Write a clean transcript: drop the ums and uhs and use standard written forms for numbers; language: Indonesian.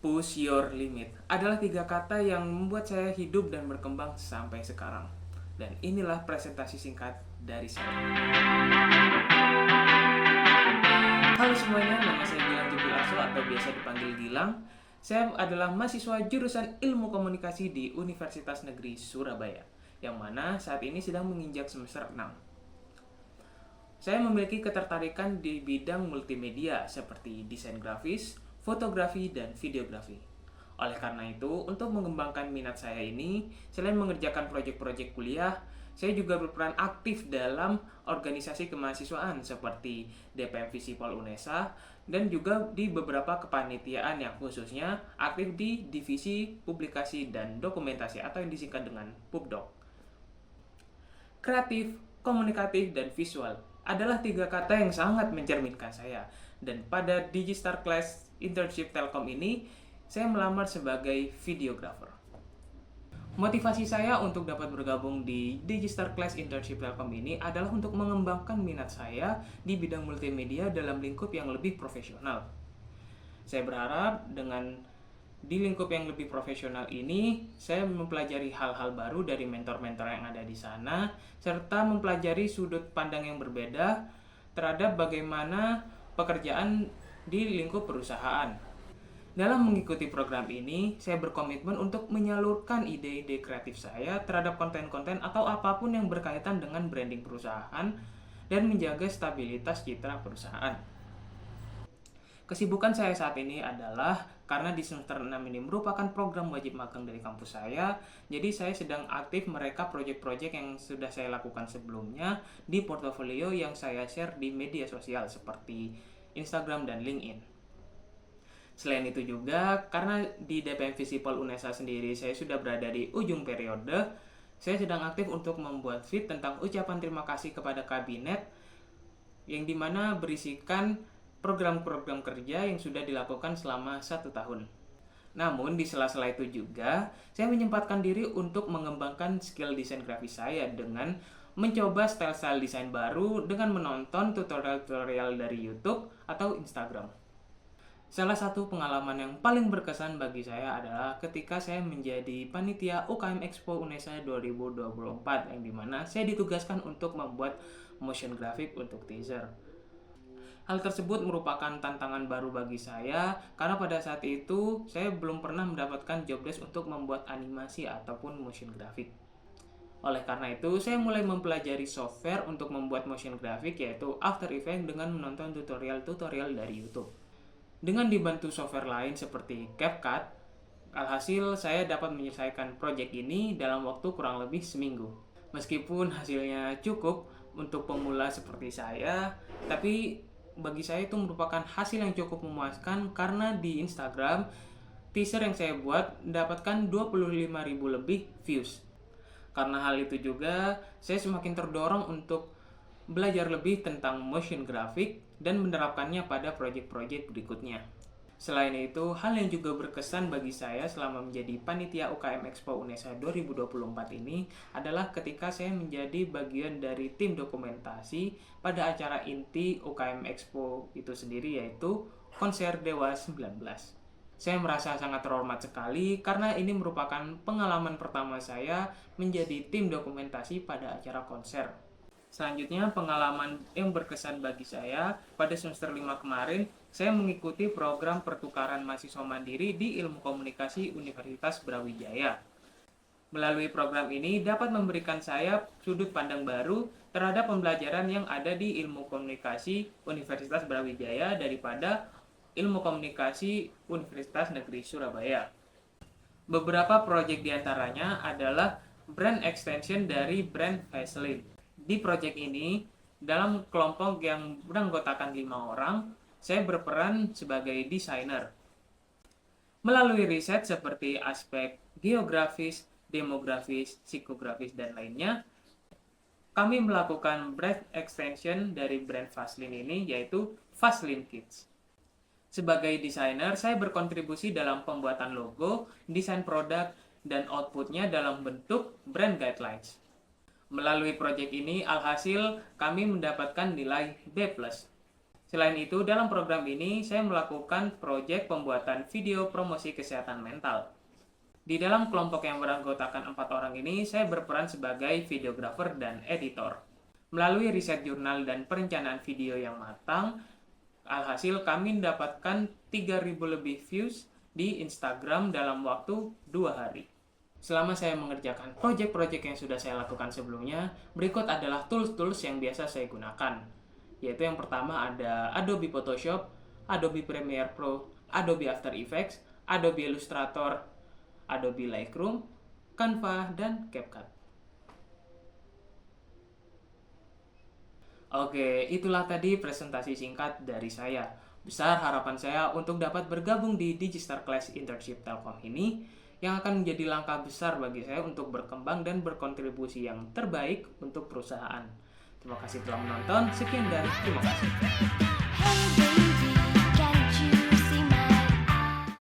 Push your limit adalah 3 kata yang membuat saya hidup dan berkembang sampai sekarang. Dan inilah presentasi singkat dari saya. Halo semuanya, nama saya Gilang Jibril Arso atau biasa dipanggil Gilang. Saya adalah mahasiswa jurusan Ilmu Komunikasi di Universitas Negeri Surabaya, yang mana saat ini sedang menginjak semester 6. Saya memiliki ketertarikan di bidang multimedia seperti desain grafis, fotografi, dan videografi. Oleh karena itu, untuk mengembangkan minat saya ini, selain mengerjakan proyek-proyek kuliah, saya juga berperan aktif dalam organisasi kemahasiswaan seperti DPM Visipol UNESA dan juga di beberapa kepanitiaan yang khususnya aktif di divisi publikasi dan dokumentasi atau yang disingkat dengan Pubdoc. Kreatif, komunikatif, dan visual adalah 3 kata yang sangat mencerminkan saya. Dan pada Digistar Class Internship Telkom ini, saya melamar sebagai videographer. Motivasi saya untuk dapat bergabung di Digistar Class Internship Telkom ini adalah untuk mengembangkan minat saya di bidang multimedia dalam lingkup yang lebih profesional. Saya berharap dengan di lingkup yang lebih profesional ini, saya mempelajari hal-hal baru dari mentor-mentor yang ada di sana, serta mempelajari sudut pandang yang berbeda terhadap bagaimana pekerjaan di lingkup perusahaan. Dalam mengikuti program ini, saya berkomitmen untuk menyalurkan ide-ide kreatif saya terhadap konten-konten atau apapun yang berkaitan dengan branding perusahaan dan menjaga stabilitas citra perusahaan. Kesibukan saya saat ini adalah karena di semester 6 ini merupakan program wajib magang dari kampus saya, jadi saya sedang aktif merekap proyek-proyek yang sudah saya lakukan sebelumnya di portofolio yang saya share di media sosial seperti Instagram dan LinkedIn. Selain itu juga, karena di DPM Visipol UNESA sendiri saya sudah berada di ujung periode, saya sedang aktif untuk membuat feed tentang ucapan terima kasih kepada kabinet yang dimana berisikan program-program kerja yang sudah dilakukan selama 1 tahun. Namun di sela-sela itu juga, saya menyempatkan diri untuk mengembangkan skill desain grafis saya dengan mencoba style-style desain baru dengan menonton tutorial-tutorial dari YouTube atau Instagram. Salah satu pengalaman yang paling berkesan bagi saya adalah ketika saya menjadi panitia UKM Expo UNESA 2024 yang dimana saya ditugaskan untuk membuat motion graphic untuk teaser. Hal tersebut merupakan tantangan baru bagi saya karena pada saat itu saya belum pernah mendapatkan job desk untuk membuat animasi ataupun motion graphic. Oleh karena itu, saya mulai mempelajari software untuk membuat motion graphic yaitu After Effects dengan menonton tutorial-tutorial dari YouTube. Dengan dibantu software lain seperti CapCut, alhasil saya dapat menyelesaikan proyek ini dalam waktu kurang lebih seminggu. Meskipun hasilnya cukup untuk pemula seperti saya, tapi bagi saya itu merupakan hasil yang cukup memuaskan karena di Instagram, teaser yang saya buat mendapatkan 25.000 lebih views. Karena hal itu juga, saya semakin terdorong untuk belajar lebih tentang motion graphic dan menerapkannya pada proyek-proyek berikutnya. Selain itu, hal yang juga berkesan bagi saya selama menjadi panitia UKM Expo UNESA 2024 ini adalah ketika saya menjadi bagian dari tim dokumentasi pada acara inti UKM Expo itu sendiri yaitu Konser Dewa 19. Saya merasa sangat terhormat sekali karena ini merupakan pengalaman pertama saya menjadi tim dokumentasi pada acara konser. Selanjutnya, pengalaman yang berkesan bagi saya pada semester 5 kemarin, saya mengikuti program pertukaran mahasiswa mandiri di Ilmu Komunikasi Universitas Brawijaya. Melalui program ini dapat memberikan saya sudut pandang baru terhadap pembelajaran yang ada di Ilmu Komunikasi Universitas Brawijaya daripada Ilmu Komunikasi Universitas Negeri Surabaya. Beberapa proyek diantaranya adalah brand extension dari brand Vaseline. Di proyek ini, dalam kelompok yang beranggotakan 5 orang, saya berperan sebagai desainer. Melalui riset seperti aspek geografis, demografis, psikografis, dan lainnya, kami melakukan brand extension dari brand Vaseline ini yaitu Vaseline Kids. Sebagai desainer, saya berkontribusi dalam pembuatan logo, desain produk, dan outputnya dalam bentuk brand guidelines. Melalui proyek ini, alhasil kami mendapatkan nilai B+. Selain itu, dalam program ini saya melakukan proyek pembuatan video promosi kesehatan mental. Di dalam kelompok yang beranggotakan 4 orang ini, saya berperan sebagai videografer dan editor. Melalui riset jurnal dan perencanaan video yang matang, alhasil kami mendapatkan 3.000 lebih views di Instagram dalam waktu 2 hari. Selama saya mengerjakan proyek-proyek yang sudah saya lakukan sebelumnya, berikut adalah tools-tools yang biasa saya gunakan. Yaitu yang pertama ada Adobe Photoshop, Adobe Premiere Pro, Adobe After Effects, Adobe Illustrator, Adobe Lightroom, Canva, dan CapCut. Oke, itulah tadi presentasi singkat dari saya. Besar harapan saya untuk dapat bergabung di Digistar Class Internship Telkom ini, yang akan menjadi langkah besar bagi saya untuk berkembang dan berkontribusi yang terbaik untuk perusahaan. Terima kasih telah menonton, sekian dan terima kasih.